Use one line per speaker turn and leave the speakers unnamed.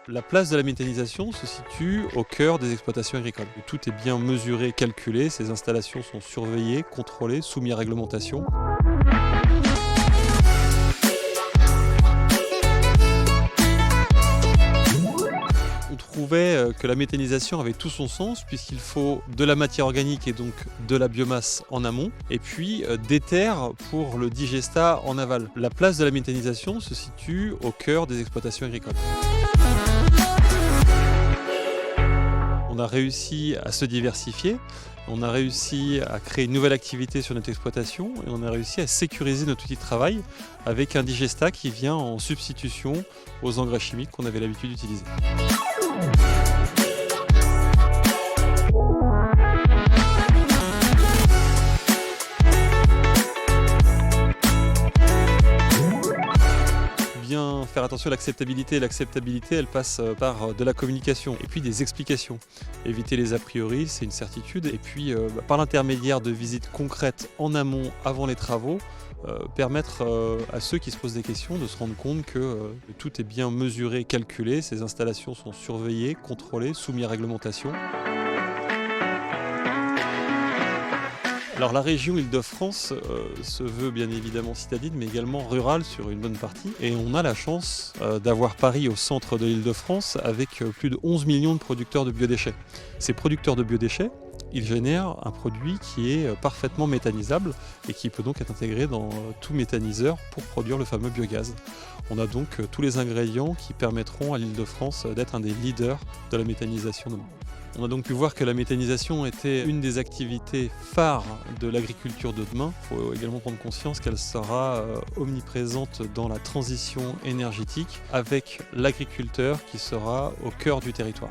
La place de la méthanisation se situe au cœur des exploitations agricoles. Tout est bien mesuré, calculé, ces installations sont surveillées, contrôlées, soumises à réglementation. On trouvait que la méthanisation avait tout son sens puisqu'il faut de la matière organique et donc de la biomasse en amont et puis des terres pour le digestat en aval. La place de la méthanisation se situe au cœur des exploitations agricoles. On a réussi à se diversifier, on a réussi à créer une nouvelle activité sur notre exploitation et on a réussi à sécuriser notre outil de travail avec un digestat qui vient en substitution aux engrais chimiques qu'on avait l'habitude d'utiliser. Bien faire attention à l'acceptabilité. L'acceptabilité, elle passe par de la communication et puis des explications. Éviter les a priori, c'est une certitude. Et puis, par l'intermédiaire de visites concrètes en amont, avant les travaux, permettre à ceux qui se posent des questions de se rendre compte que tout est bien mesuré, calculé. Ces installations sont surveillées, contrôlées, soumises à réglementation. Alors la région Île-de-France se veut bien évidemment citadine mais également rurale sur une bonne partie et on a la chance d'avoir Paris au centre de l'Île-de-France avec plus de 11 millions de producteurs de biodéchets. Ces producteurs de biodéchets, ils génèrent un produit qui est parfaitement méthanisable et qui peut donc être intégré dans tout méthaniseur pour produire le fameux biogaz. On a donc tous les ingrédients qui permettront à l'Île-de-France d'être un des leaders de la méthanisation demain. On a donc pu voir que la méthanisation était une des activités phares de l'agriculture de demain. Il faut également prendre conscience qu'elle sera omniprésente dans la transition énergétique avec l'agriculteur qui sera au cœur du territoire.